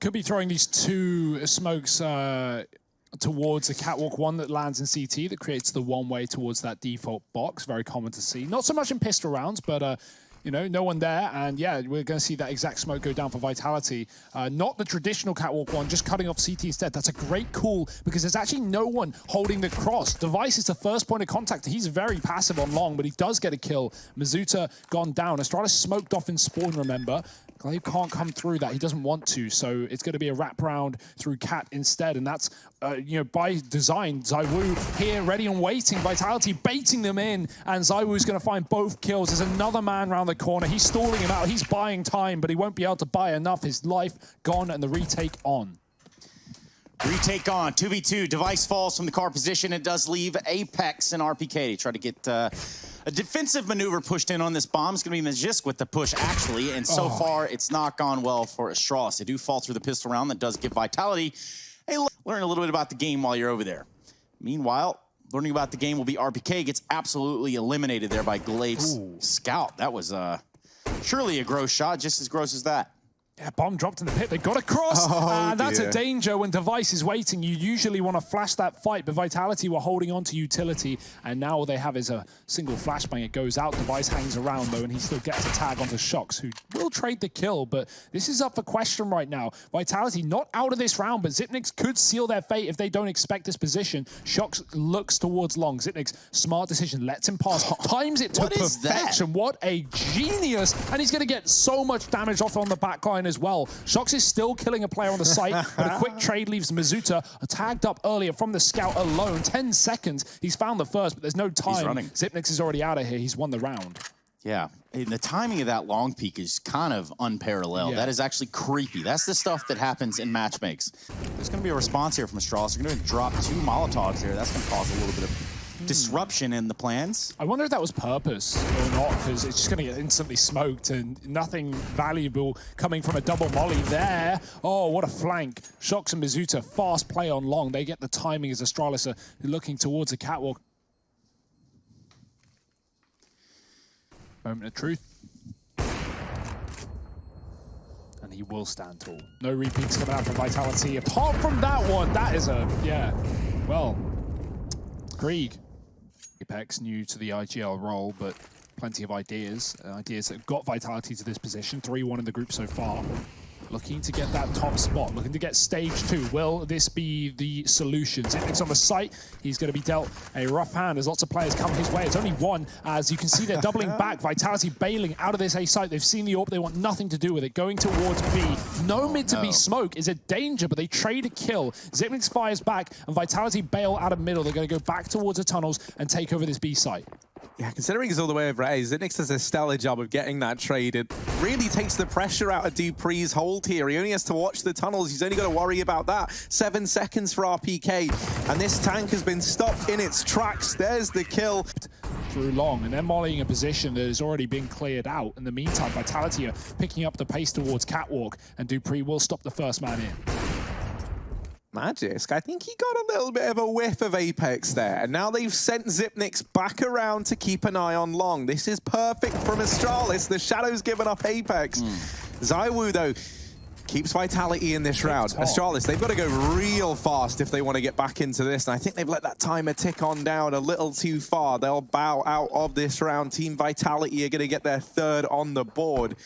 could be throwing these two smokes towards a catwalk, one that lands in CT that creates the one-way towards that default box. Very common to see. Not so much in pistol rounds, but you know, no one there, and yeah, we're going to see that exact smoke go down for Vitality. Not the traditional catwalk one, just cutting off CT instead. That's a great call because there's actually no one holding the cross. Device is the first point of contact. He's very passive on long, but he does get a kill. Mizuta gone down. Astralis smoked off in spawn, remember. Glaive can't come through that. He doesn't want to, so it's going to be a wraparound through Cat instead, and that's, you know, by design. ZywOo here, ready and waiting. Vitality baiting them in, and ZywOo's going to find both kills. There's another man around the corner. He's stalling him out. He's buying time, but he won't be able to buy enough. His life gone, and the retake on. Retake on, 2v2. Device falls from the car position. It does leave Apex and RPK to try to get a defensive maneuver pushed in on this bomb. It's going to be Magisk with the push, actually, and so far it's not gone well for Astralis. They do fall through the pistol round. That does give Vitality a learn a little bit about the game while you're over there. Meanwhile, learning about the game will be RPK. Gets absolutely eliminated there by Glaive's scout. That was surely a gross shot, just as gross as that. Yeah, bomb dropped in the pit. They got across. That's a danger when Device is waiting. You usually want to flash that fight, but Vitality were holding on to utility, and now all they have is a single flashbang. It goes out. Device hangs around, though, and he still gets a tag onto Shox, who will trade the kill, but this is up for question right now. Vitality not out of this round, but Xyp9x could seal their fate if they don't expect this position. Shox looks towards long. Xyp9x, smart decision, lets him pass, times it to perfection. What a genius, and he's going to get so much damage off on the backline as well. Shox is still killing a player on the site, but a quick trade leaves Mizuta tagged up earlier from the scout alone. 10 seconds. He's found the first, but there's no time. He's running. Xyp9x is already out of here. He's won the round. Yeah, and the timing of that long peek is kind of unparalleled. Yeah. That is actually creepy. That's the stuff that happens in match makes. There's going to be a response here from Astralis. They're going to drop 2 Molotovs here. That's going to cause a little bit of disruption in the plans. I wonder if that was purpose or not, because it's just going to get instantly smoked and nothing valuable coming from a double molly there. Oh, what a flank. Shox and Mizuta, fast play on long. They get the timing as Astralis are looking towards a catwalk. Moment of truth. And he will stand tall. No repeats coming out from Vitality. Apart from that one, that is a, yeah, well, Krieg. Apex new to the IGL role, but plenty of ideas that have got Vitality to this position. 3-1 in the group so far. Looking to get that top spot, looking to get stage 2. Will this be the solution? Xyp9x on the site. He's going to be dealt a rough hand as lots of players come his way. It's only one, as you can see they're doubling back. Vitality bailing out of this A site. They've seen the AWP. They want nothing to do with it. Going towards B. No mid to B smoke is a danger, but they trade a kill. Xyp9x fires back, and Vitality bail out of middle. They're going to go back towards the tunnels and take over this B site. Yeah, considering he's all the way over A, Xyp9x does a stellar job of getting that trade. It really takes the pressure out of dupree's hold here. He only has to watch the tunnels. He's only got to worry about that. 7 seconds for RPK, and this tank has been stopped in its tracks. There's the kill. Through long, and they're mollying a position that has already been cleared out. In the meantime, Vitality are picking up the pace towards catwalk, and dupree will stop the first man in. Magisk, I think he got a little bit of a whiff of Apex there, and now they've sent Xyp9x back around to keep an eye on long. This is perfect from Astralis. The Shadow's given up Apex. ZywOo, though, keeps Vitality in this round. Astralis, they've got to go real fast if they want to get back into this, and I think they've let that timer tick on down a little too far. They'll bow out of this round. Team Vitality are going to get their 3rd on the board.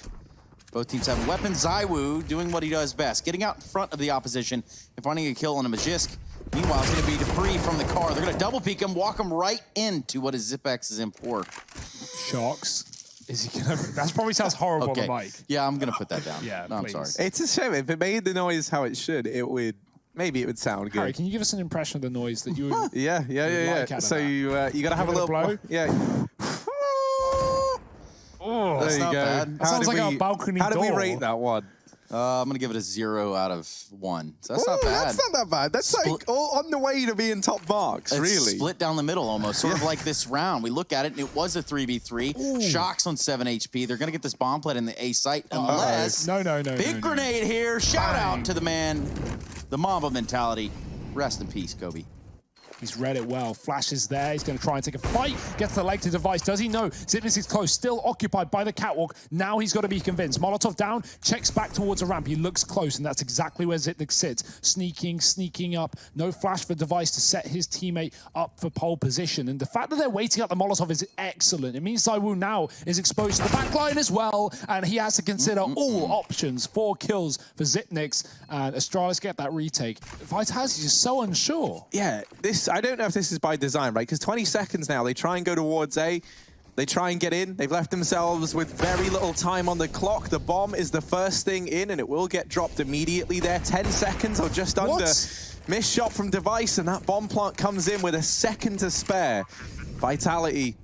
Both teams have weapons. ZywOo doing what he does best, getting out in front of the opposition and finding a kill on a Magisk. Meanwhile, it's going to be dupreeh from the car. They're going to double peek him, walk him right into what is Xyp9x's import. Shox. Is he going to... That probably sounds horrible on the mic. Yeah, I'm going to put that down. Yeah, no, I'm please. sorry. It's a shame. If it made the noise how it should, it would... Maybe it would sound good. Harry, can you give us an impression of the noise that you would... Yeah. Like so you got to have a little... blow? Yeah. Oh, that's not bad. That sounds like a balcony door. How did we rate that one? I'm going to give it a 0 out of 1. So that's not bad. That's not that bad. That's like all on the way to being top marks, it's really. Split down the middle almost, sort of like this round. We look at it, and it was a 3v3. Shox on 7 HP. They're going to get this bomb plant in the A site unless... No. Big grenade here. Shout out to the man. The Mamba mentality. Rest in peace, Kobe. He's read it well. Flash is there. He's going to try and take a fight. Gets the leg to Device. Does he know? Zipnix is close. Still occupied by the catwalk. Now he's got to be convinced. Molotov down. Checks back towards a ramp. He looks close, and that's exactly where Zipnix sits. Sneaking up. No flash for Device to set his teammate up for pole position. And the fact that they're waiting up the Molotov is excellent. It means ZywOo now is exposed to the backline as well, and he has to consider all options. 4 kills for Zipnix, and Astralis get that retake. Vitality is so unsure. Yeah, I don't know if this is by design, right? Because 20 seconds now, they try and go towards A. They try and get in. They've left themselves with very little time on the clock. The bomb is the first thing in, and it will get dropped immediately there. 10 seconds or just under. Missed shot from Device, and that bomb plant comes in with a second to spare. Vitality,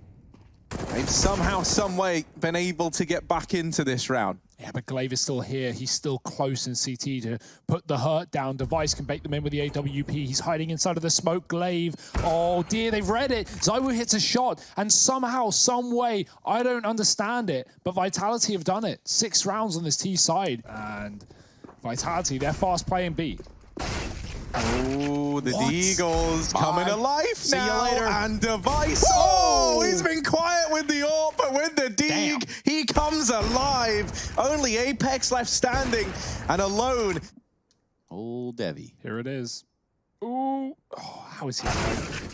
they've somehow, some way been able to get back into this round. Yeah, but Glaive is still here. He's still close in CT to put the hurt down. Device can bake them in with the AWP. He's hiding inside of the smoke. Glaive, oh dear, they've read it. ZywOo hits a shot, and somehow, some way, I don't understand it, but Vitality have done it. 6 rounds on this T side, and Vitality, they're fast playing B. Oh, the Deagles coming alive See now. you later. And Device. Oh, he's been quiet with the AWP, but with the Deag, he comes alive. Only Apex left standing and alone. Old Devi. Here it is. Ooh. Oh, how is he?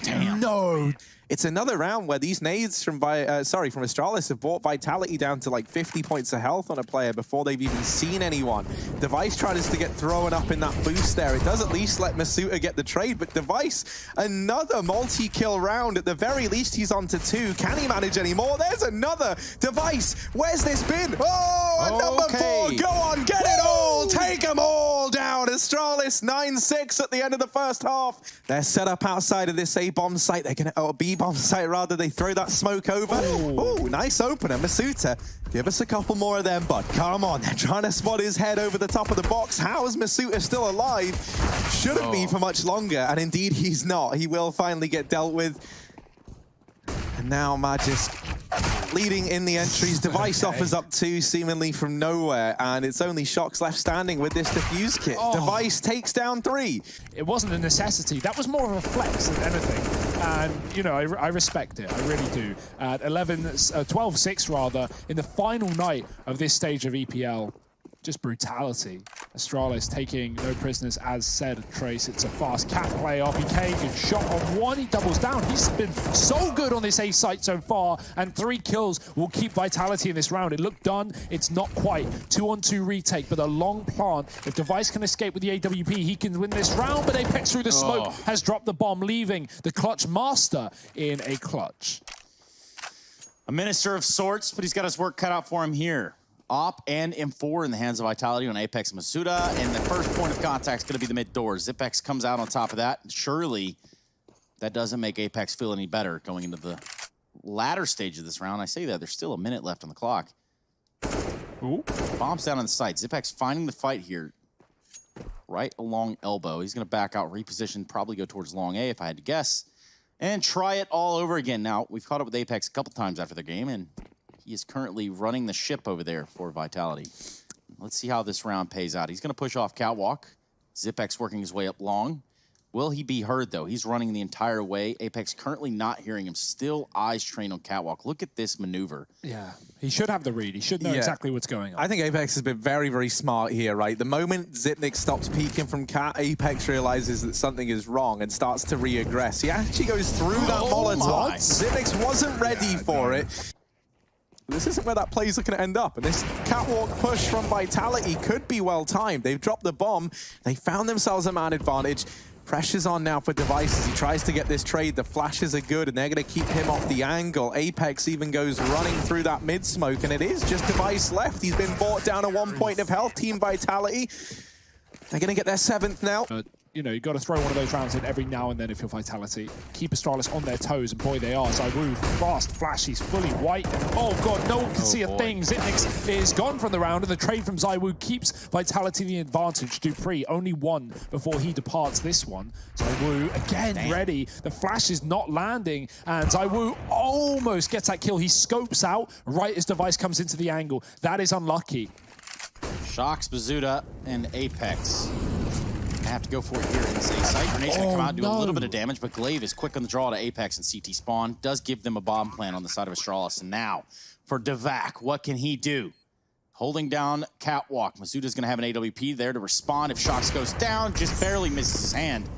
Damn. No. It's another round where these nades from Astralis have brought Vitality down to like 50 points of health on a player before they've even seen anyone. Device tries to get thrown up in that boost there. It does at least let Masuta get the trade, but Device, another multi-kill round. At the very least, he's on to 2. Can he manage any more? There's another. Device, where's this been? Oh, and number 4, go on, get it all. Take them all down. Astralis 9-6 at the end of the first half. They're set up outside of this A-bomb site. They're going to, B-bomb site rather, they throw that smoke over. Oh, nice opener. Masuta, give us a couple more of them, bud. Come on, they're trying to spot his head over the top of the box. How is Masuta still alive? Shouldn't be for much longer, and indeed he's not. He will finally get dealt with. And now Magisk leading in the entries. Device offers up 2 seemingly from nowhere, and it's only Shox left standing with this defuse kit. Device takes down 3. It wasn't a necessity. That was more of a flex than anything. And, you know, I respect it. I really do. At 12-6 rather, in the final night of this stage of EPL. Just brutality. Astralis taking no prisoners, as said, Trace. It's a fast cat play. RPK, good shot on 1. He doubles down. He's been so good on this A site so far, and 3 kills will keep Vitality in this round. It looked done. It's not quite. 2-on-2 retake, but a long plant. If Device can escape with the AWP, he can win this round, but Apex through the smoke has dropped the bomb, leaving the clutch master in a clutch. A minister of sorts, but he's got his work cut out for him here. Op and M4 in the hands of Vitality on Apex Masuta, and the first point of contact is going to be the mid door. Zipex comes out on top of that. Surely that doesn't make Apex feel any better going into the latter stage of this round. I say that, there's still a minute left on the clock. Ooh. Bombs down on the site. Zipex finding the fight here. Right along elbow. He's going to back out, reposition, probably go towards long A if I had to guess. And try it all over again. Now, we've caught up with Apex a couple times after the game, and he is currently running the ship over there for Vitality. Let's see how this round pays out. He's going to push off catwalk. Zipex working his way up long. Will he be heard, though? He's running the entire way. Apex currently not hearing him. Still eyes trained on catwalk. Look at this maneuver. Yeah, he should have the read. He should know exactly what's going on. I think Apex has been very, very smart here, right? The moment Zipnix stops peeking from cat, Apex realizes that something is wrong and starts to re-aggress. He actually goes through that Molotov. Zipnix wasn't ready for it. This isn't where that play's looking to end up, and this catwalk push from Vitality could be well timed. They've dropped the bomb. They found themselves a man advantage. Pressure's on now for Device as he tries to get this trade. The flashes are good, and they're going to keep him off the angle. Apex even goes running through that mid-smoke, and it is just Device left. He's been brought down to 1 point of health. Team Vitality, they're going to get their 7th now. You know, you've got to throw one of those rounds in every now and then if you're Vitality. Keep Astralis on their toes, and boy, they are. ZywOo, fast, flash, he's fully white. And oh, God, no one can see a thing. Zipnix is gone from the round, and the trade from ZywOo keeps Vitality the advantage. Dupree, only 1 before he departs this one. ZywOo, again, ready. The flash is not landing, and ZywOo almost gets that kill. He scopes out right as Device comes into the angle. That is unlucky. Shox, Bazooka, and Apex. Gonna have to go for it here in this A site. Grenade's gonna come out and do a little bit of damage, but Glaive is quick on the draw to Apex and CT spawn. Does give them a bomb plan on the side of Astralis. And now for Devac, what can he do? Holding down Catwalk. Masuda's gonna have an AWP there to respond. If Shox goes down, just barely misses his hand.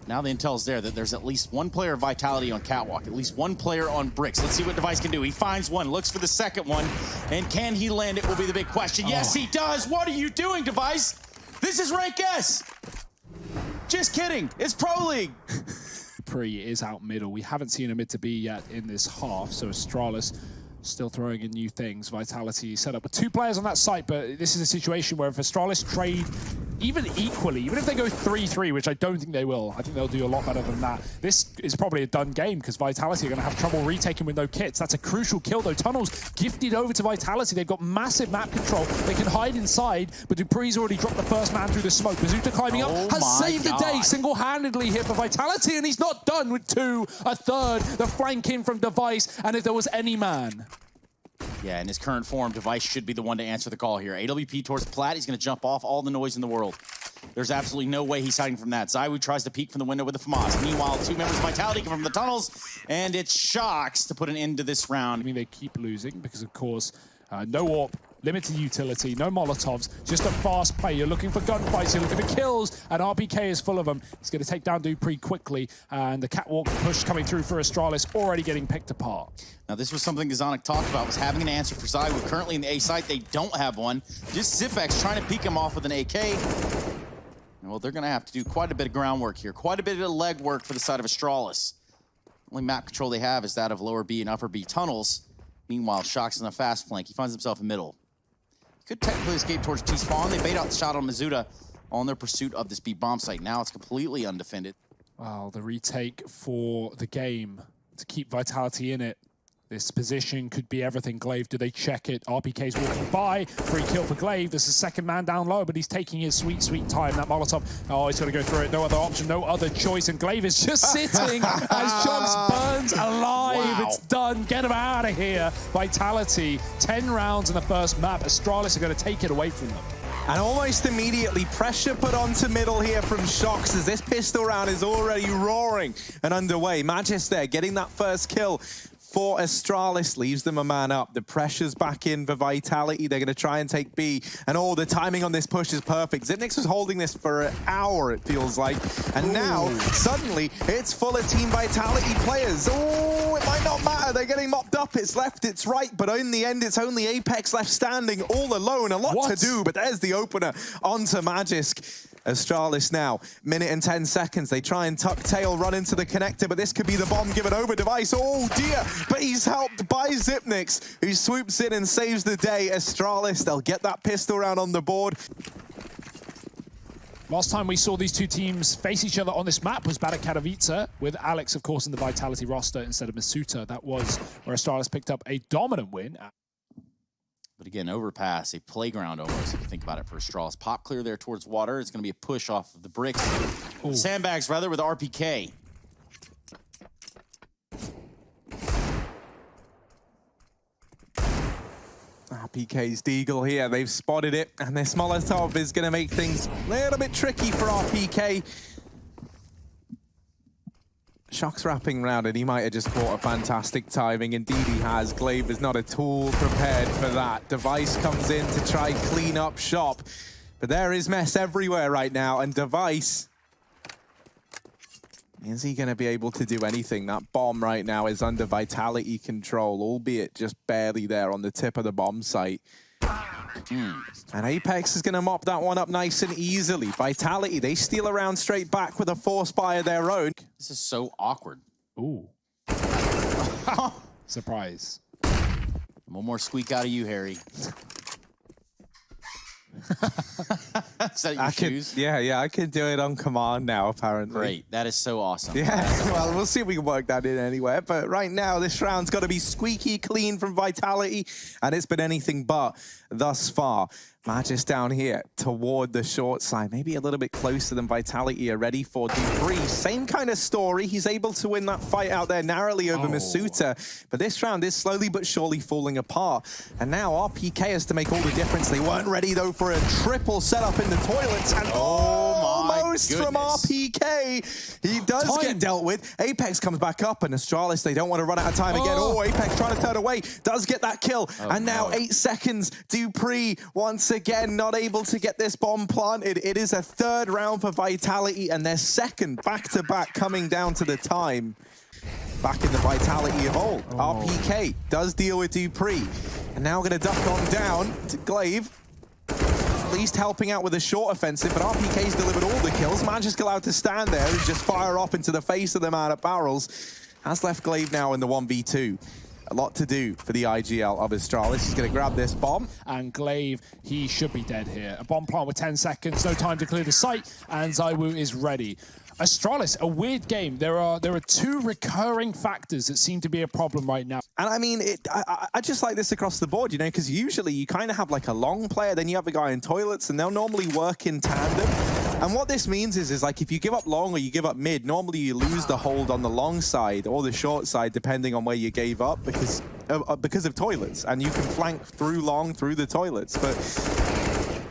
Now the intel's there that there's at least one player of Vitality on Catwalk, at least one player on Bricks. Let's see what Device can do. He finds one, looks for the second one, and can he land it will be the big question. Yes, he does. What are you doing, Device? This is rank S. Just kidding. It's Pro League. Pre is out middle. We haven't seen a mid to B yet in this half, so Astralis still throwing in new things. Vitality set up with 2 players on that site, but this is a situation where if Astralis trade even equally, even if they go 3-3, which I don't think they will, I think they'll do a lot better than that. This is probably a done game because Vitality are going to have trouble retaking with no kits. That's a crucial kill though. Tunnels gifted over to Vitality. They've got massive map control. They can hide inside, but Dupree's already dropped the first man through the smoke. Bazooka climbing up has saved the day single-handedly here for Vitality, and he's not done with 2, a third, the flank in from Device, and if there was any man. Yeah, in his current form, Device should be the one to answer the call here. AWP towards Plat. He's going to jump off, all the noise in the world. There's absolutely no way he's hiding from that. Zywoo tries to peek from the window with the FAMAS. Meanwhile, 2 members of Vitality come from the tunnels, and it's Shox to put an end to this round. I mean, they keep losing because, of course, no AWP, limited utility, no Molotovs, just a fast play. You're looking for gunfights, you're looking for kills, and RPK is full of them. He's going to take down Dupree quickly, and the catwalk push coming through for Astralis already getting picked apart. Now, this was something Gazonic talked about, was having an answer for Zywoo. Currently in the A site, they don't have one. Just Zipex trying to peek him off with an AK. Well, they're going to have to do quite a bit of groundwork here, quite a bit of leg work for the side of Astralis. Only map control they have is that of lower B and upper B tunnels. Meanwhile, Shox in a fast flank. He finds himself in middle. He could technically escape towards T-spawn. They bait out the shot on Masuda on their pursuit of this B bomb site. Now it's completely undefended. Wow, the retake for the game to keep Vitality in it. This position could be everything. Glaive, do they check it? RPK's walking by. Free kill for Glaive. There's a second man down low, but he's taking his sweet, sweet time. That Molotov, oh, he's got to go through it. No other option, no other choice. And Glaive is just sitting as Shox burns alive. Wow. It's done. Get him out of here. Vitality, 10 rounds in the first map. Astralis are going to take it away from them. And almost immediately, pressure put onto middle here from Shox as this pistol round is already roaring and underway. Magis there, getting that first kill for Astralis, leaves them a man up. The pressure's back in for Vitality. They're going to try and take B. And the timing on this push is perfect. Xyp9x was holding this for an hour, it feels like. And now, suddenly, it's full of Team Vitality players. Oh, it might not matter. They're getting mopped up. It's left, it's right. But in the end, it's only Apex left standing all alone. A lot to do, but there's the opener onto Magisk. Astralis now, minute and 10 seconds. They try and tuck tail, run into the connector, but this could be the bomb given over. Device, oh dear, but he's helped by Xyp9x, who swoops in and saves the day. Astralis, they'll get that pistol round on the board. Last time we saw these two teams face each other on this map was back at Katowice, with Alex, of course, in the Vitality roster instead of Masuta. That was where Astralis picked up a dominant win. But again, overpass, a playground almost, if you think about it, for Astralis. Pop clear there towards water. It's going to be a push off of the bricks. Ooh. Sandbags, rather, with RPK. RPK's Deagle here. They've spotted it, and this Molotov is going to make things a little bit tricky for RPK. Shox wrapping round, and he might have just caught a fantastic timing. Indeed he has. Glaive is not at all prepared for that. Device comes in to try clean up shop. But there is mess everywhere right now, and Device, is he going to be able to do anything? That bomb right now is under Vitality control, albeit just barely there on the tip of the bomb site. And Apex is going to mop that one up nice and easily. Vitality, they steal around straight back with a force buy of their own. This is so awkward. Ooh. Surprise. One more squeak out of you, Harry. Is that your shoes? Yeah, I can do it on command now, apparently. Great, that is so awesome. Yeah, well, we'll see if we can work that in anywhere. But right now, this round's got to be squeaky clean from Vitality, and it's been anything but thus far. Magis down here toward the short side, maybe a little bit closer than Vitality are ready for. Dupree, same kind of story. He's able to win that fight out there narrowly over Masuta, but this round is slowly but surely falling apart. And now RPK has to make all the difference. They weren't ready though for a triple setup in the toilets, and oh my assist from RPK. He does get dealt with. Apex comes back up, and Astralis, they don't want to run out of time again. Oh, Apex trying to turn away. Does get that kill. And now 8 seconds. Dupree, once again, not able to get this bomb planted. It is a third round for Vitality, and their second back-to-back coming down to the time. Back in the Vitality hole. RPK does deal with Dupree. And now going to duck on down to Glaive. At least helping out with a short offensive, but RPK's delivered all the kills. Magisk allowed to stand there and just fire off into the face of the man at barrels. Has left Glaive now in the 1v2. A lot to do for the IGL of Astralis. He's going to grab this bomb. And Glaive, he should be dead here. A bomb plant with 10 seconds, no time to clear the site, and ZywOo is ready. Astralis, a weird game. There are 2 recurring factors that seem to be a problem right now. And I mean, I just like this across the board, you know, because usually you kind of have like a long player, then you have a guy in toilets, and they'll normally work in tandem. And what this means is like if you give up long or you give up mid, normally you lose the hold on the long side or the short side, depending on where you gave up, because of toilets. And you can flank through long through the toilets. But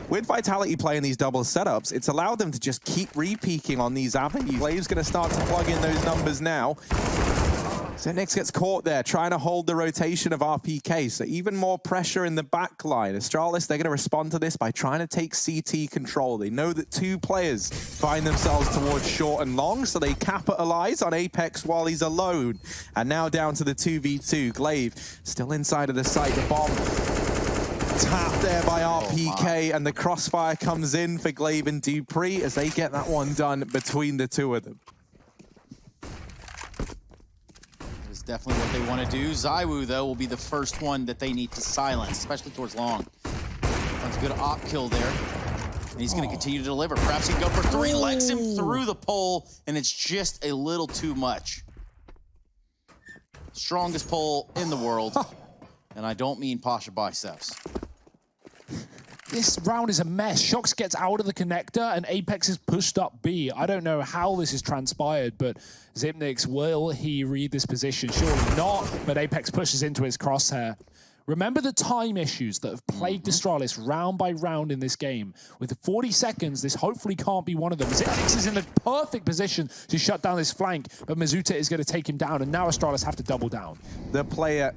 with Vitality playing these double setups, it's allowed them to just keep re-peaking on these avenues. Glaive's going to start to plug in those numbers now. Xyp9x gets caught there, trying to hold the rotation of RPK, so even more pressure in the back line. Astralis, they're going to respond to this by trying to take CT control. They know that 2 players find themselves towards short and long, so they capitalize on Apex while he's alone. And now down to the 2v2. Glaive still inside of the site. The bomb tapped there by RPK, and the crossfire comes in for Glaive and Dupree as they get that one done between the 2 of them. That's definitely what they want to do. ZywOo, though, will be the first one that they need to silence, especially towards long. That's a good op kill there. And he's going to continue to deliver. Perhaps he can go for 3, legs him through the pole, and it's just a little too much. Strongest pole in the world. And I don't mean Pasha biceps. This round is a mess. Shox gets out of the connector and Apex is pushed up B. I don't know how this has transpired, but Xyp9x, will he read this position? Surely not, but Apex pushes into his crosshair. Remember the time issues that have plagued Astralis round by round in this game. With 40 seconds, this hopefully can't be one of them. Xyp9x is in the perfect position to shut down this flank, but Mizuta is going to take him down, and now Astralis have to double down. The player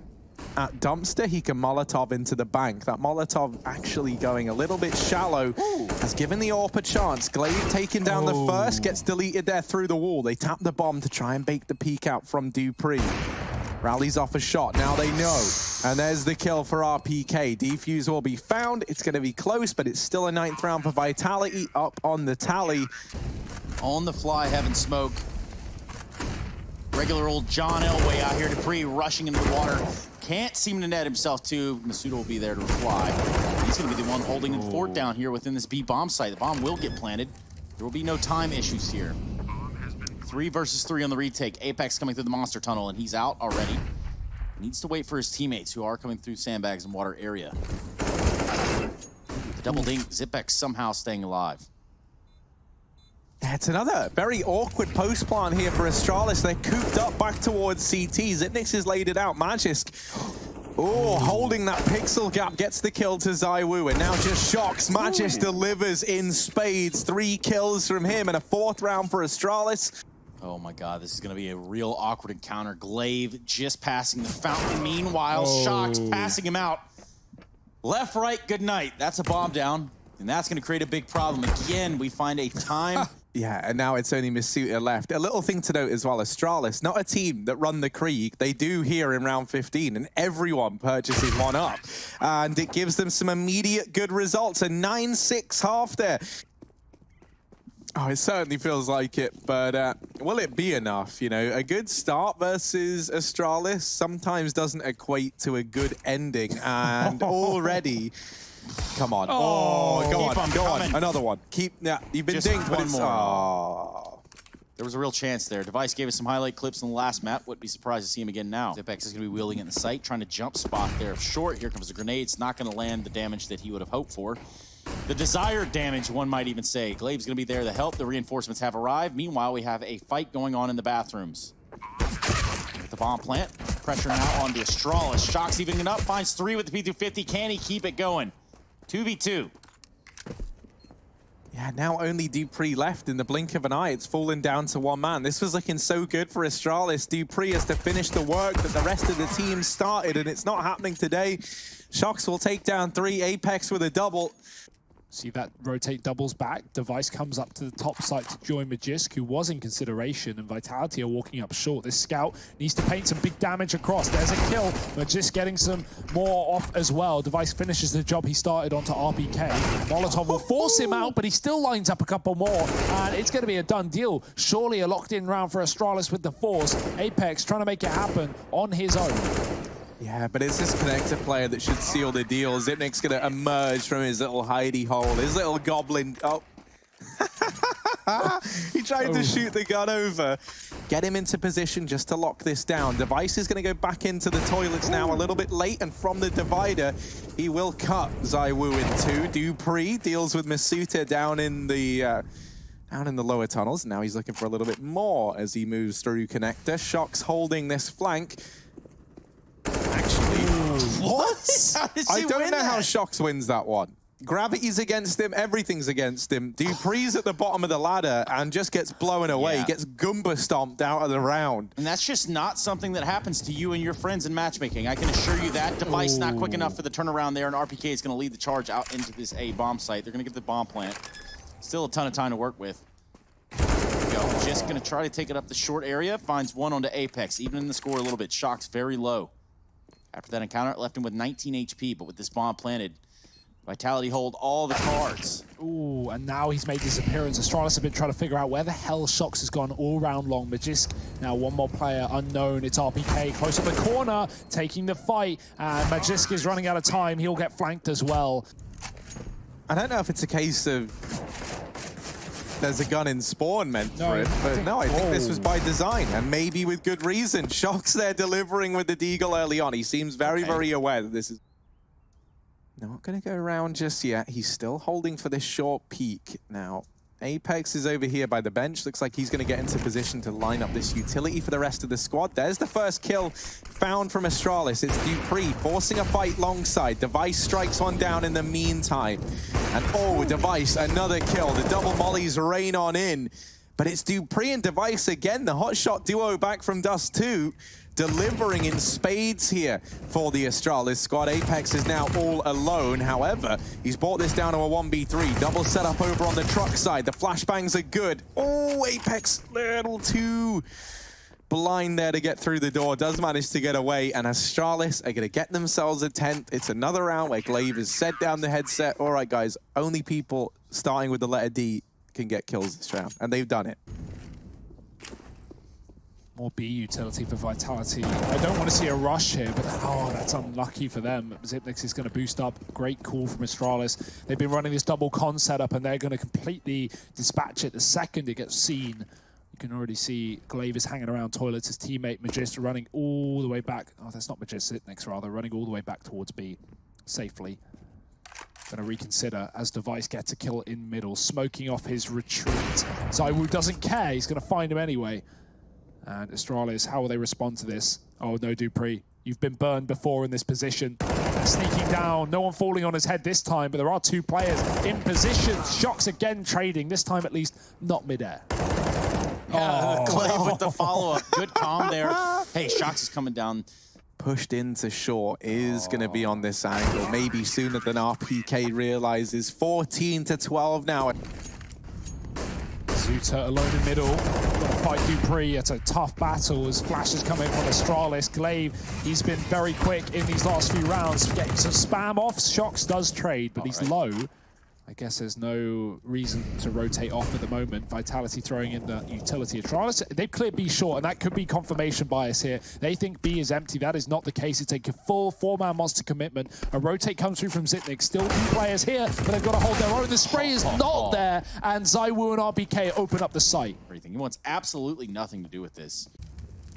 at Dumpster, he can Molotov into the bank. That Molotov actually going a little bit shallow has given the AWP a chance. Glaive taking down the first, gets deleted there through the wall. They tap the bomb to try and bake the peek out from Dupree. Rallies off a shot, now they know. And there's the kill for RPK. Defuse will be found. It's going to be close, but it's still a 9th round for Vitality up on the tally. On the fly, having smoke. Regular old John Elway out here. Dupree rushing into the water. Can't seem to net himself too. Masuda will be there to reply. He's going to be the one holding the fort down here within this B bomb site. The bomb will get planted. There will be no time issues here. 3 versus 3 on the retake. Apex coming through the monster tunnel, and he's out already. Needs to wait for his teammates, who are coming through sandbags and water area. The double dink. Xyp9x somehow staying alive. It's another very awkward post plant here for Astralis. They're cooped up back towards CT. Xyp9x has laid it out. Magisk, holding that pixel gap, gets the kill to ZywOo, and now just Shox. Magisk delivers in spades. 3 kills from him and a 4th round for Astralis. Oh my God, this is going to be a real awkward encounter. Glaive just passing the fountain. Meanwhile, Shox passing him out. Left, right, good night. That's a bomb down, and that's going to create a big problem. Again, we find a time. Yeah, and now it's only Masuta left. A little thing to note as well, Astralis, not a team that run the Krieg. They do here in round 15, and everyone purchases one up. And it gives them some immediate good results. A 9-6 half there. Oh, it certainly feels like it, but will it be enough? You know, a good start versus Astralis sometimes doesn't equate to a good ending, and already... Come on. Go on. Another one. You've been dinged, but it's... There was a real chance there. Device gave us some highlight clips in the last map. Wouldn't be surprised to see him again now. Xyp9x is going to be wielding it in the sight, trying to jump spot there. Short, here comes a grenade. It's not going to land the damage that he would have hoped for. The desired damage, one might even say. Glaive's going to be there to help. The reinforcements have arrived. Meanwhile, we have a fight going on in the bathrooms. With the bomb plant, pressure now onto Astralis. Shox evening it up, finds 3 with the P250. Can he keep it going? 2v2. Yeah, now only Dupree left in the blink of an eye. It's fallen down to one man. This was looking so good for Astralis. Dupree has to finish the work that the rest of the team started, and it's not happening today. Shox will take down 3, Apex with a double. See that rotate doubles back. Device comes up to the top site to join Magisk, who was in consideration, and Vitality are walking up short. This scout needs to paint some big damage across. There's a kill. Magisk getting some more off as well. Device finishes the job he started onto RPK. Molotov will force him out, but he still lines up a couple more, and it's going to be a done deal. Surely a locked-in round for Astralis with the Force. Apex trying to make it happen on his own. Yeah, but it's this connector player that should seal the deal. Zipnik's going to emerge from his little hidey hole, his little goblin. Oh. He tried to shoot the gun over. Get him into position just to lock this down. Device is going to go back into the toilets now a little bit late, and from the divider, he will cut ZywOo in 2. Dupree deals with Masuta down in the lower tunnels. Now he's looking for a little bit more as he moves through connector. Shox holding this flank. Actually, what? I don't know how Shox wins that one. Gravity's against him, everything's against him. Dupree's at the bottom of the ladder and just gets blown away. He gets Goomba stomped out of the round. And that's just not something that happens to you and your friends in matchmaking. I can assure you that. Device not quick enough for the turnaround there, and RPK is going to lead the charge out into this A bomb site. They're going to get the bomb plant. Still a ton of time to work with. Just going to try to take it up the short area. Finds one onto Apex, even in the score a little bit. Shox very low. After that encounter, it left him with 19 HP, but with this bomb planted, Vitality hold all the cards. Ooh, and now he's made his appearance. Astralis have been trying to figure out where the hell Shox has gone all round long. Magisk, now one more player unknown. It's RPK close on the corner, taking the fight, and Magisk is running out of time. He'll get flanked as well. I don't know if it's a case of there's a gun in spawn meant for it, but no, I think this was by design, and maybe with good reason. Shox there delivering with the deagle early on. He seems very, very aware that this is not going to go around just yet. He's still holding for this short peek now. Apex is over here by the bench. Looks like he's going to get into position to line up this utility for the rest of the squad. There's the first kill found from Astralis. It's Dupree forcing a fight long side. Device strikes one down in the meantime. And Device, another kill. The double mollies rain on in. But it's Dupree and Device again, the hotshot duo back from Dust 2, delivering in spades here for the Astralis squad. Apex is now all alone. However, he's brought this down to a 1v3. Double setup over on the truck side. The flashbangs are good. Oh, Apex, little too blind there to get through the door. Does manage to get away, and Astralis are going to get themselves a 10th. It's another round where Glaive has set down the headset. All right, guys, only people starting with the letter D can get kills this round, and they've done it. More B utility for Vitality. I don't want to see a rush here, but that's unlucky for them. Zipnix is going to boost up. Great call from Astralis. They've been running this double con setup, and they're going to completely dispatch it the second it gets seen. You can already see Glaive is hanging around toilets. His teammate Magist running all the way back. Oh, that's not Magist, Zipnix rather, running all the way back towards B safely. Going to reconsider as Device gets a kill in middle, smoking off his retreat. ZywOo doesn't care. He's going to find him anyway. And Astralis, how will they respond to this? Oh no, Dupree, you've been burned before in this position. Sneaking down, no one falling on his head this time, but there are 2 players in position. Shox again trading, this time at least not midair. Glaive with the follow-up. Good calm there. Hey, Shox is coming down. Pushed into short is going to be on this angle, maybe sooner than RPK realizes. 14-12 now. Zuta alone in middle. Got to fight Dupree. It's a tough battle as flashes come in from Astralis. Glaive, he's been very quick in these last few rounds, getting some spam off. Shox does trade, but he's low. I guess there's no reason to rotate off at the moment. Vitality throwing in the utility. Astralis, they've cleared B short, and that could be confirmation bias here. They think B is empty. That is not the case. It's a full 4-man monster commitment. A rotate comes through from Zipnik. Still 2 players here, but they've got to hold their own. The spray is not there, and ZywOo and RPK open up the site. He wants absolutely nothing to do with this.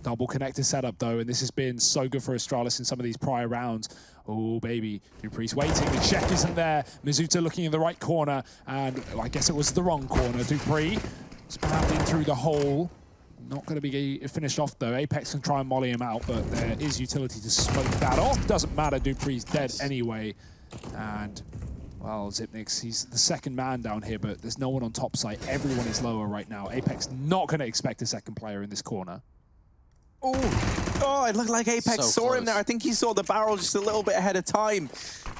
Double connector setup, though, and this has been so good for Astralis in some of these prior rounds. Oh, baby. Dupree's waiting. The check isn't there. Mizuta looking in the right corner, and I guess it was the wrong corner. Dupree spammed in through the hole. Not going to be finished off, though. Apex can try and molly him out, but there is utility to smoke that off. Doesn't matter. Dupree's dead anyway. And Well, Zipnix, he's the second man down here, but there's no one on top site. Everyone is lower right now. Apex not going to expect a second player in this corner. Oh, it looked like Apex saw him there. I think he saw the barrel just a little bit ahead of time.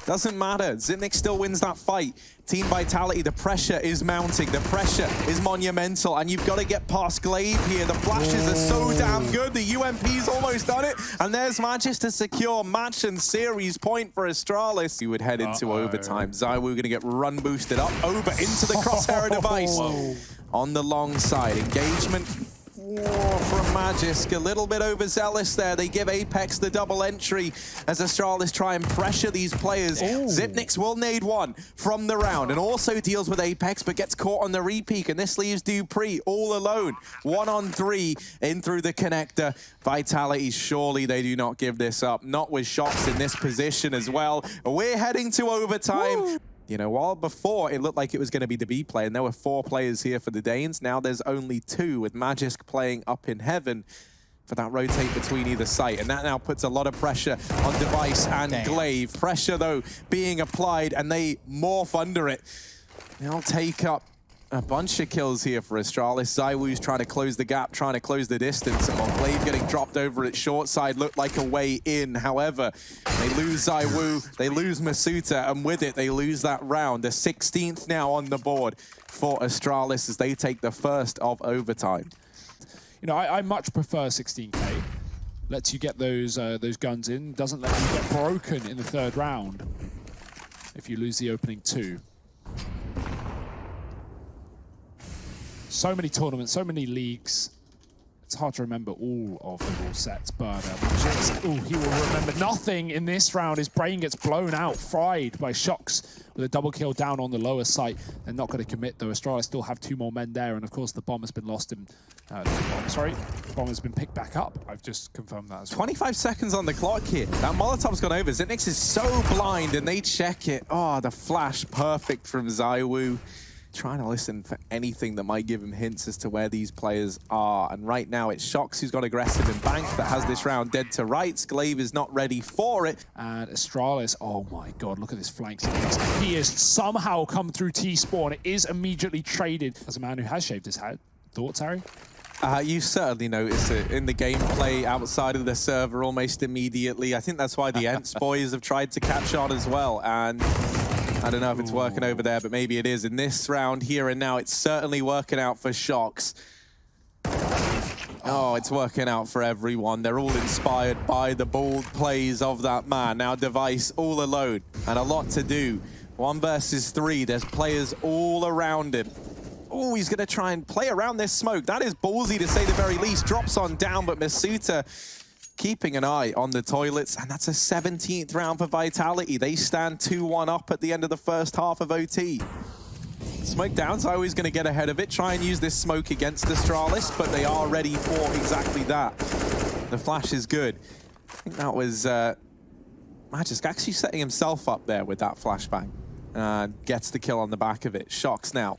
Doesn't matter. Zipnix still wins that fight. Team Vitality, the pressure is mounting. The pressure is monumental, and you've got to get past Glaive here. The flashes are so damn good. The UMP's almost done it, and there's Magis to secure match and series point for Astralis. You would head into overtime. ZywOo going to get run boosted up over into the crosshair device. On the long side, engagement from Magisk, a little bit overzealous there. They give Apex the double entry as Astralis try and pressure these players. Zipnix will nade one from the round and also deals with Apex, but gets caught on the repeak, and this leaves Dupree all alone. 1-on-3 in through the connector. Vitality, surely they do not give this up. Not with shots in this position as well. We're heading to overtime. You know, while before it looked like it was going to be the B play, and there were 4 players here for the Danes, now there's only 2, with Magisk playing up in heaven for that rotate between either site. And that now puts a lot of pressure on Device and Glaive. Pressure, though, being applied, and they morph under it. They'll take up a bunch of kills here for Astralis. ZywOo's trying to close the gap, trying to close the distance, and while Glaive getting dropped over at short side looked like a way in. However, they lose ZywOo, they lose Masuta, and with it, they lose that round. The 16th now on the board for Astralis as they take the first of overtime. You know, I much prefer 16K. Lets you get those guns in, doesn't let you get broken in the 3rd round if you lose the opening 2. So many tournaments, so many leagues. It's hard to remember all of the rule sets, but he will remember nothing in this round. His brain gets blown out, fried by Shocks with a double kill down on the lower site. They're not going to commit, though. Astralis still have 2 more men there, and of course the bomb has been lost in... the bomb has been picked back up. I've just confirmed that as well. 25 seconds on the clock here. That Molotov's gone over. Zipnix is so blind, and they check it. Oh, the flash perfect from ZywOo. Trying to listen for anything that might give him hints as to where these players are. And right now it's Shocks who's got aggressive in Bank that has this round dead to rights. Glaive is not ready for it. And Astralis, oh my god, look at this flank. He has somehow come through T-spawn. It is immediately traded. As a man who has shaved his head. Thoughts, Harry? You certainly notice it in the gameplay outside of the server almost immediately. I think that's why the Ents boys have tried to catch on as well. And I don't know if it's working over there, but maybe it is. In this round here and now, it's certainly working out for Shocks. Oh, it's working out for everyone. They're all inspired by the bold plays of that man. Now Device all alone and a lot to do. 1 versus 3. There's players all around him. Oh, he's going to try and play around this smoke. That is ballsy to say the very least. Drops on down, but Masuta keeping an eye on the toilets, and that's a 17th round for Vitality. They stand 2-1 up at the end of the first half of OT. Smoke down, so always going to get ahead of it, try and use this smoke against Astralis, but they are ready for exactly that. The flash is good. I think that was Magisk actually setting himself up there with that flashbang. Gets the kill on the back of it. Shocks now.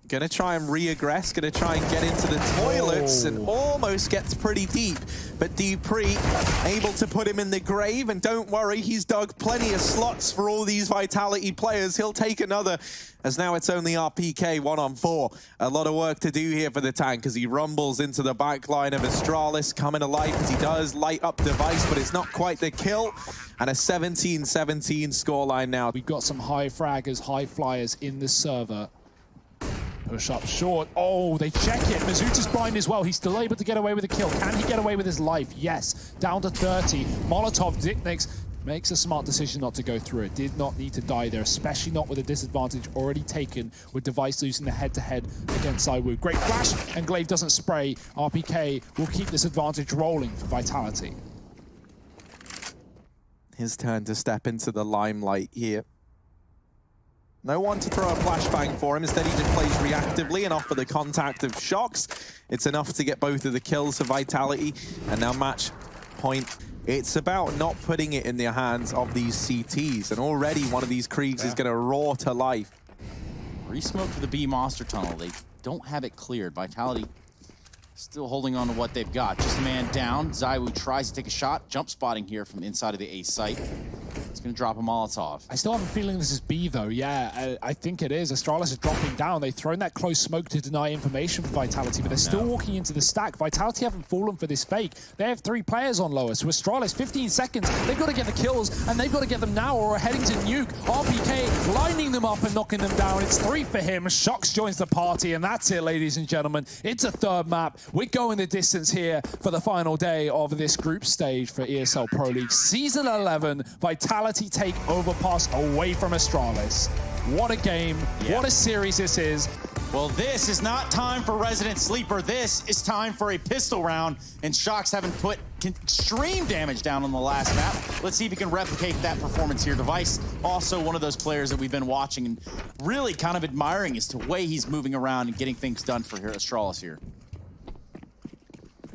Gonna try and re-aggress, gonna try and get into the toilets and almost gets pretty deep. But Dupree able to put him in the grave, and don't worry, he's dug plenty of slots for all these Vitality players. He'll take another, as now it's only RPK 1-on-4. A lot of work to do here for the tank as he rumbles into the back line of Astralis, coming alive as he does light up Device, but it's not quite the kill. And a 17-17 scoreline now. We've got some high fraggers, high flyers in this server. Push up short. Oh, they check it. Mazuta's blind as well. He's still able to get away with a kill. Can he get away with his life? Yes. Down to 30. Molotov, Zipnix makes a smart decision not to go through it. Did not need to die there, especially not with a disadvantage already taken with Device losing the head-to-head against ZywOo. Great flash, and Glaive doesn't spray. RPK will keep this advantage rolling for Vitality. His turn to step into the limelight here. No one to throw a flashbang for him. Instead, he just plays reactively and off for the contact of Shocks. It's enough to get both of the kills for Vitality. And now match point. It's about not putting it in the hands of these CTs. And already one of these Kriegs is going to roar to life. Re-smoke for the B monster tunnel. They don't have it cleared. Vitality still holding on to what they've got. Just a man down. ZywOo tries to take a shot. Jump spotting here from inside of the A site. It's going to drop a Molotov. I still have a feeling this is B, though. Yeah, I think it is. Astralis is dropping down. They've thrown that close smoke to deny information for Vitality, but they're still walking into the stack. Vitality haven't fallen for this fake. They have 3 players on lower. So Astralis, 15 seconds. They've got to get the kills, and they've got to get them now or are heading to nuke. RPK lining them up and knocking them down. It's 3 for him. Shox joins the party, and that's it, ladies and gentlemen. It's a 3rd map. We're going the distance here for the final day of this group stage for ESL Pro League. Season 11, Vitality take overpass away from Astralis. What a game. What a series this is. Well, this is not time for Resident Sleeper. This is time for a pistol round, and Shox having put extreme damage down on the last map. Let's see if he can replicate that performance here. Device, also one of those players that we've been watching and really kind of admiring as to the way he's moving around and getting things done for Astralis here.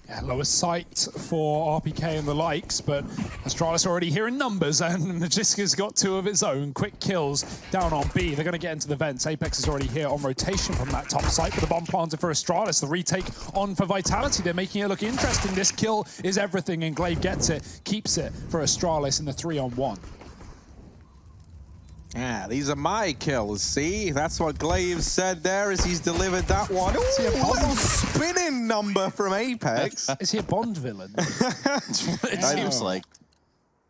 Yeah, lower sight for RPK and the likes, but Astralis already here in numbers, and Magiska's got 2 of its own. Quick kills down on B. They're going to get into the vents. Apex is already here on rotation from that top site, but the bomb planted for Astralis. The retake on for Vitality. They're making it look interesting. This kill is everything, and Glaive gets it, keeps it for Astralis in the 3-on-1. Yeah, these are my kills, see? That's what Glaive said there as he's delivered that one. Ooh, little spinning number from Apex. Is he a Bond villain? It seems like.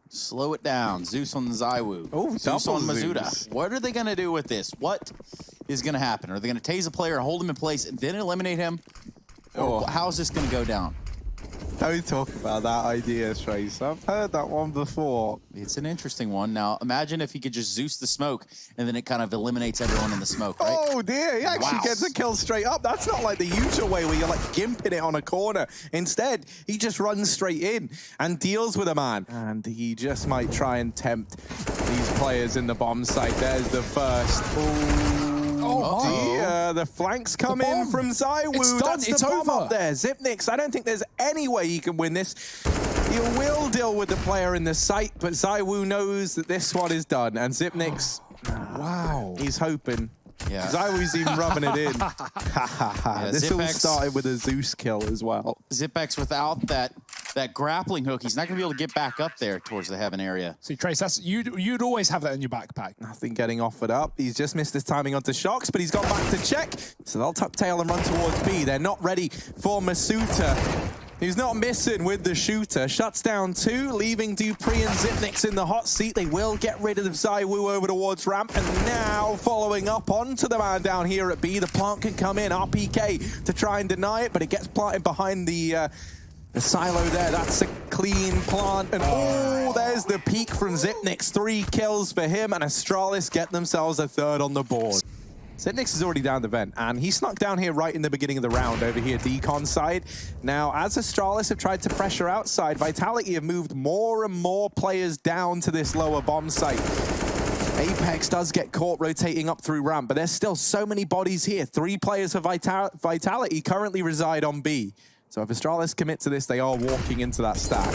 Slow it down. Zeus on Zywoo. Oh, Zeus on double Mazuda. Zeus. What are they going to do with this? What is going to happen? Are they going to tase a player, hold him in place, and then eliminate him? Or how is this going to go down? Don't talk about that idea, Trace. I've heard that one before. It's an interesting one. Now, imagine if he could just Zeus the smoke, and then it kind of eliminates everyone in the smoke, right? Oh, dear. He actually gets a kill straight up. That's not like the usual way where you're like gimping it on a corner. Instead, he just runs straight in and deals with a man. And he just might try and tempt these players in the bomb site. There's the first. Ooh. Oh, dear. The flanks come in from Zywoo. It's done. That's the bomb up there. Zipnix, I don't think there's any way he can win this. He will deal with the player in the site, but Zywoo knows that this one is done. And Zipnix, wow, he's hoping. Yeah. Zywoo's even rubbing it in. This all started with a Zeus kill as well. Zipex without that grappling hook, he's not going to be able to get back up there towards the heaven area. See, Trace, that's you'd always have that in your backpack. Nothing getting offered up. He's just missed his timing onto Shox, but he's gone back to check. So they'll tuck tail and run towards B. They're not ready for Masuta. He's not missing with the shooter. Shuts down 2, leaving Dupree and Zipnix in the hot seat. They will get rid of Zywoo over towards ramp. And now following up onto the man down here at B. The plant can come in. RPK to try and deny it, but it gets planted behind the silo there. That's a clean plant. And oh, there's the peak from Zipnix. 3 kills for him, and Astralis get themselves a 3rd on the board. Zipnix is already down the vent, and he snuck down here right in the beginning of the round over here, decon side. Now, as Astralis have tried to pressure outside, Vitality have moved more and more players down to this lower bomb site. Apex does get caught rotating up through ramp, but there's still so many bodies here. 3 players for Vitality currently reside on B. So if Astralis commit to this, they are walking into that stack.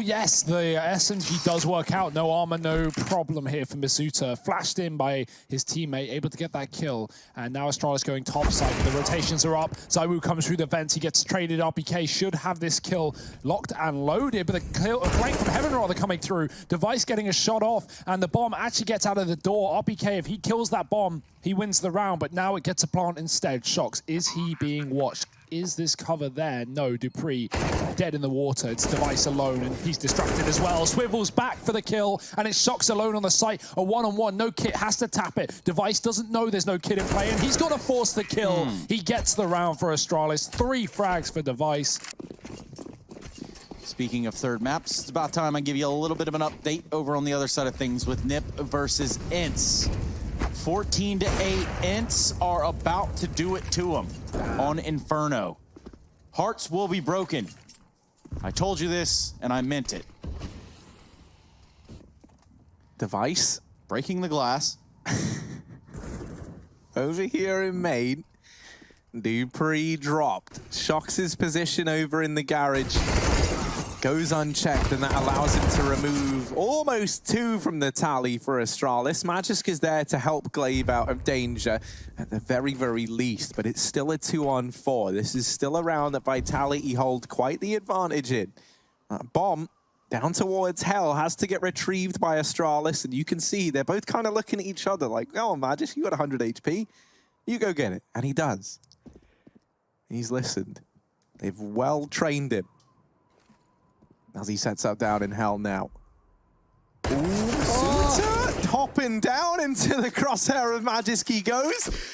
Yes, the SMG does work out. No armor, no problem here for Masuta. Flashed in by his teammate, able to get that kill. And now Astralis going top side. The rotations are up. Zywoo comes through the vents. He gets traded. RPK should have this kill locked and loaded. But a flank from Heaven rather coming through. Device getting a shot off. And the bomb actually gets out of the door. RPK, if he kills that bomb, he wins the round. But now it gets a plant instead. Shox, is he being watched? Is this cover there? No, Dupree dead in the water. It's Device alone, and he's distracted as well. Swivels back for the kill, and it's Shox alone on the site. A one-on-one, no kit, has to tap it. Device doesn't know there's no kit in play, and he's got to force the kill. He gets the round for Astralis. 3 frags for Device. Speaking of 3rd maps, it's about time I give you a little bit of an update over on the other side of things with NIP versus Ints. 14-8, Ints are about to do it to them on Inferno. Hearts will be broken. I told you this, and I meant it. Device. Breaking the glass. Over here in main, Dupree dropped. Shox' position over in the garage. Goes unchecked, and that allows him to remove almost 2 from the tally for Astralis. Magisk is there to help Glaive out of danger at the very, very least, but it's still a 2-on-4. This is still a round that Vitality hold quite the advantage in. Bomb down towards Hell, has to get retrieved by Astralis, and you can see they're both kind of looking at each other like, oh, Magis, you got 100 HP. You go get it. And he does. He's listened. They've well trained him. As he sets up down in Hell now. Suta hopping down into the crosshair of Magiski goes.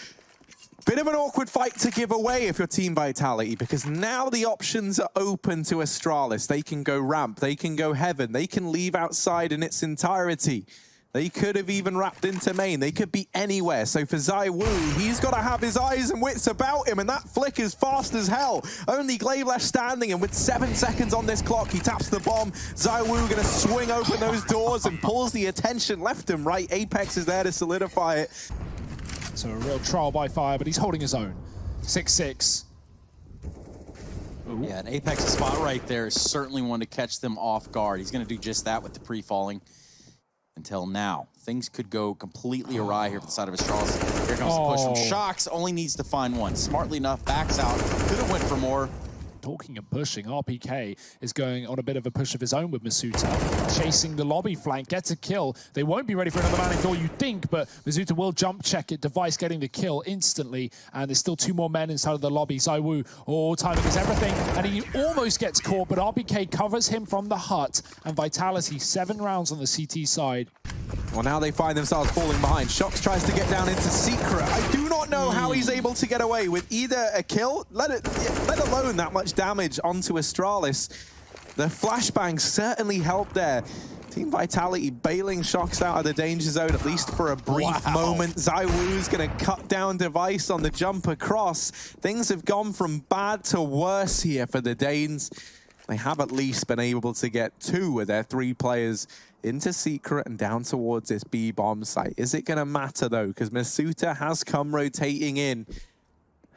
Bit of an awkward fight to give away if you're Team Vitality, because now the options are open to Astralis. They can go ramp, they can go heaven, they can leave outside in its entirety. They could have even wrapped into main. They could be anywhere. So for ZywOo, he's got to have his eyes and wits about him, and that flick is fast as hell. Only Glaive left standing, and with 7 seconds on this clock, he taps the bomb. ZywOo going to swing open those doors and pulls the attention left and right. Apex is there to solidify it. So a real trial by fire, but he's holding his own. 6-6. Yeah, an Apex spot right there is certainly one to catch them off guard. He's going to do just that with the pre-falling. Until now, things could go completely awry here for the side of Astralis. Here comes the push from Shox, only needs to find one. Smartly enough, backs out, could have went for more. Talking and pushing, RPK is going on a bit of a push of his own with Masuta, chasing the lobby flank, gets a kill. They won't be ready for another man in door, you think, but Masuta will jump check it, Device getting the kill instantly, and there's still 2 more men inside of the lobby. ZywOo, timing is everything, and he almost gets caught, but RPK covers him from the hut, and Vitality 7 rounds on the CT side. Well, now they find themselves falling behind. Shox tries to get down into Secret. I do not know how he's able to get away with either a kill, let alone that much damage onto Astralis. The flashbangs certainly helped there. Team Vitality bailing Shox out of the danger zone, at least for a brief moment. ZywOo's going to cut down Device on the jump across. Things have gone from bad to worse here for the Danes. They have at least been able to get 2 of their 3 players into Secret and down towards this B-bomb site. Is it going to matter, though? Because Masuta has come rotating in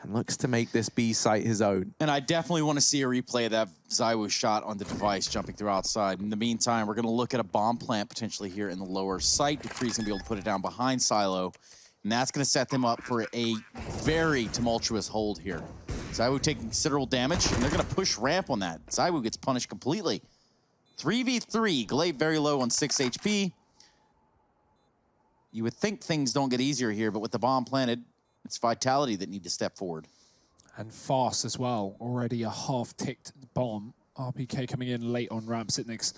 and looks to make this B site his own. And I definitely want to see a replay of that ZywOo shot on the Device jumping through outside. In the meantime, we're going to look at a bomb plant potentially here in the lower site. Dupree's going to be able to put it down behind Silo, and that's going to set them up for a very tumultuous hold here. ZywOo taking considerable damage, and they're going to push ramp on that. ZywOo gets punished completely. 3v3, Glaive very low on 6 HP. You would think things don't get easier here, but with the bomb planted, it's Vitality that need to step forward. And fast as well. Already a half-ticked bomb. RPK coming in late on ramp. Sitnix,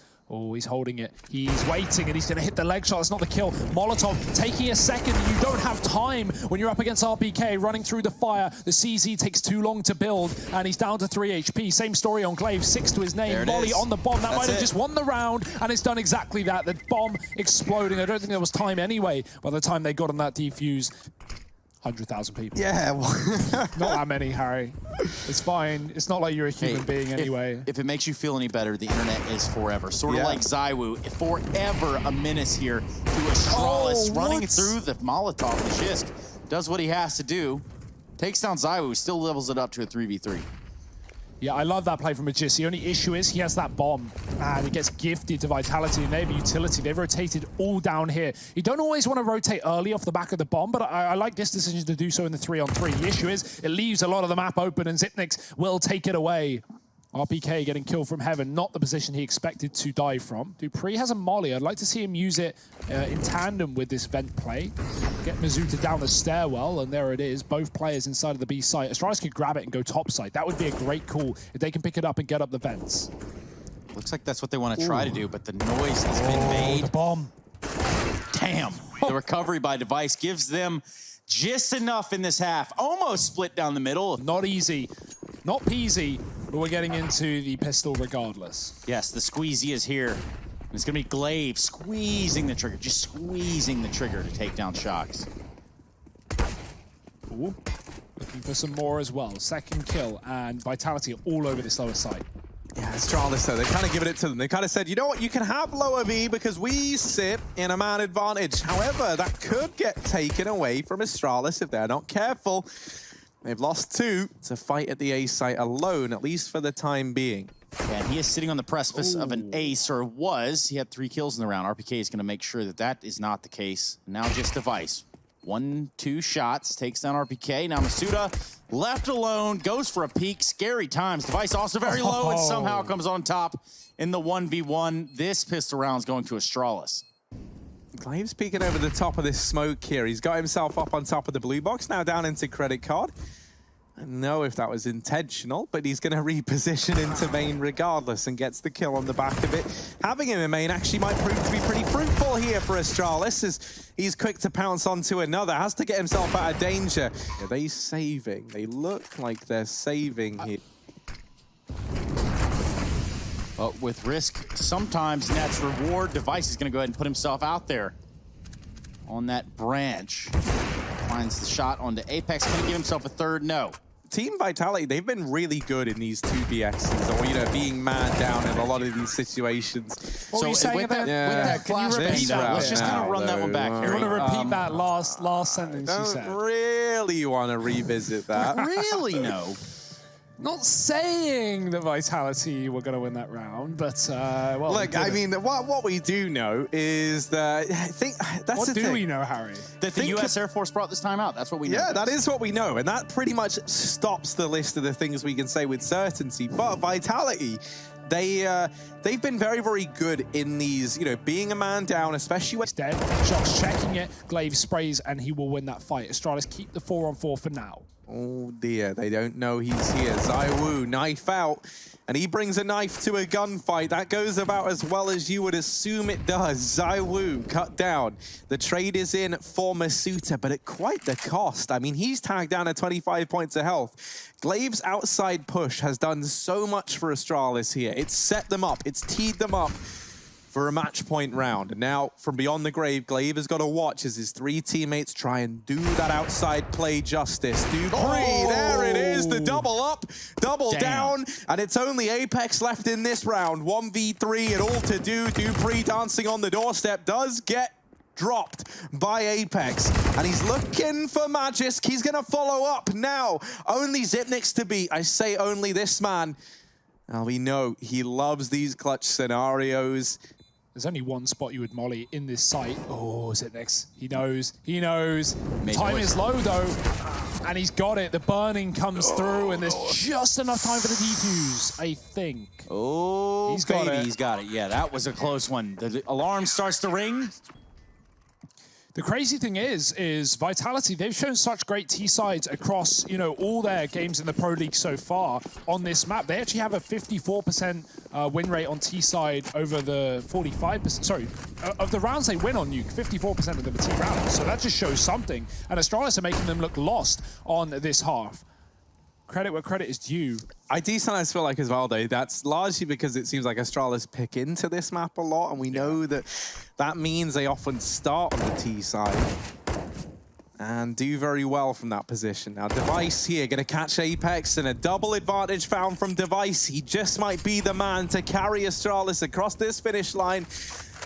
he's holding it. He's waiting, and he's going to hit the leg shot. It's not the kill. Molotov taking a second. You don't have time when you're up against RPK running through the fire. The CZ takes too long to build, and he's down to 3 HP. Same story on Glaive, 6 to his name. Molly on the bomb. That might have just won the round, and it's done exactly that. The bomb exploding. I don't think there was time anyway by the time they got on that defuse. 100,000 people. Yeah. Not that many, Harry. It's fine. It's not like you're a human being anyway. If it makes you feel any better, the internet is forever. Sort of like ZywOo, forever a menace here to Astralis, running through the Molotov. The Shisk does what he has to do. Takes down ZywOo, still levels it up to a 3v3. Yeah, I love that play from Magis. The only issue is he has that bomb, and it gets gifted to Vitality, and they have utility. They've rotated all down here. You don't always want to rotate early off the back of the bomb, but I like this decision to do so in the 3-on-3. The issue is it leaves a lot of the map open, and Zipnix will take it away. RPK getting killed from heaven, not the position he expected to die from. Dupree has a molly. I'd like to see him use it in tandem with this vent play. Get Masuta down the stairwell, and there it is. Both players inside of the B site. Astralis could grab it and go top side. That would be a great call if they can pick it up and get up the vents. Looks like that's what they want to try to do, but the noise has been made. The bomb. Damn. The recovery by Device gives them just enough in this half. Almost split down the middle. Not easy. Not peasy, but we're getting into the pistol regardless. Yes, the squeezy is here. And it's going to be Glaive squeezing the trigger, just squeezing the trigger to take down Shox. Ooh. Looking for some more as well. Second kill, and Vitality all over this lower site. Yeah, Astralis, though, they've kind of given it to them. They kind of said, you know what, you can have lower B because we sit in a man advantage. However, that could get taken away from Astralis if they're not careful. They've lost 2 to fight at the A site alone, at least for the time being. Yeah, and he is sitting on the precipice of an ace, or was. He had 3 kills in the round. RPK is going to make sure that that is not the case. Now just Device. 1-2 shots, takes down RPK. Now Masuda left alone, goes for a peek. Scary times. Device also very low and somehow comes on top in the 1v1. This pistol round is going to Astralis. Glaive's peeking over the top of this smoke here. He's got himself up on top of the blue box, now down into credit card. I don't know if that was intentional, but he's going to reposition into main regardless and gets the kill on the back of it. Having him in main actually might prove to be pretty fruitful here for Astralis, as he's quick to pounce onto another, has to get himself out of danger. Are they saving? They look like they're saving here. But with risk, sometimes that's reward. Device is going to go ahead and put himself out there on that branch. Finds the shot onto Apex. Can he give himself a third? No. Team Vitality, they've been really good in these 2BXs, or, you know, being man down in a lot of these situations. What were you saying about that flashbang, let's just kind of run that one back, You Harry. want to repeat that last sentence you said? Don't really want to revisit that. Really, no. Not saying that Vitality were going to win that round, but well. Look, I mean, what we do know is that I think that's what the do thing. we know, Harry? That the U.S. Air Force brought this time out. That's what we know. Yeah, that is what we know, and that pretty much stops the list of the things we can say with certainty. But Vitality, they've been very, very good in these, you know, being a man down, especially when He's dead. Shots checking it. Glaive sprays, and he will win that fight. Astralis keep the 4-on-4 for now. Oh dear, they don't know he's here. ZywOo, knife out, and he brings a knife to a gunfight. That goes about as well as you would assume it does. ZywOo cut down. The trade is in for Masuda, but at quite the cost. I mean, he's tagged down at 25 points of health. Glaive's outside push has done so much for Astralis here. It's set them up. It's teed them up for a match point round. And now, from beyond the grave, Glaive has got to watch as his three teammates try and do that outside play justice. Dupree, there it is, the double up, double down, and it's only Apex left in this round. 1v3 and all to do. Dupree dancing on the doorstep does get dropped by Apex, and he's looking for Magisk. He's gonna follow up now. Only Xyp9x to beat. I say only this man. Now we know he loves these clutch scenarios. There's only one spot you would molly in this site. Oh, Xyp9x. He knows. He knows. Time is low, though. And he's got it. The burning comes through, and there's just enough time for the defuse, I think. Oh, he's got it. He's got it. Yeah, that was a close one. The alarm starts to ring. The crazy thing is Vitality, they've shown such great T-sides across, you know, all their games in the Pro League so far on this map. They actually have a 54% win rate on T-side over the 45%, sorry, of the rounds they win on Nuke, 54% of them are team rounds. So that just shows something. And Astralis are making them look lost on this half. Credit where credit is due. I do sometimes feel like as well, though, that's largely because it seems like Astralis pick into this map a lot, and we know that that means they often start on the T side and do very well from that position. Now, Device here going to catch Apex, and a double advantage found from Device. He just might be the man to carry Astralis across this finish line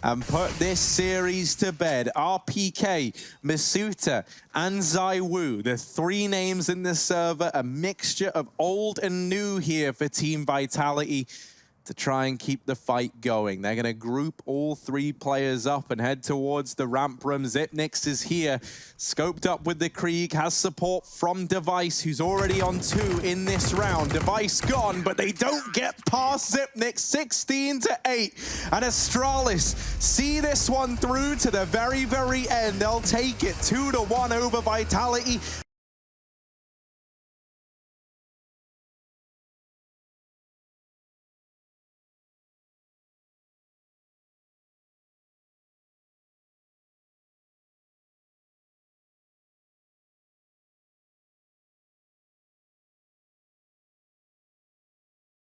and put this series to bed. RPK, Masuda, and ZywOo, the three names in this server, a mixture of old and new here for Team Vitality to try and keep the fight going. They're going to group all three players up and head towards the ramp room. Xyp9x is here, scoped up with the Krieg, has support from Device, who's already on 2 in this round. Device gone, but they don't get past Xyp9x, 16-8. And Astralis see this one through to the very, very end. They'll take it 2-1 over Vitality.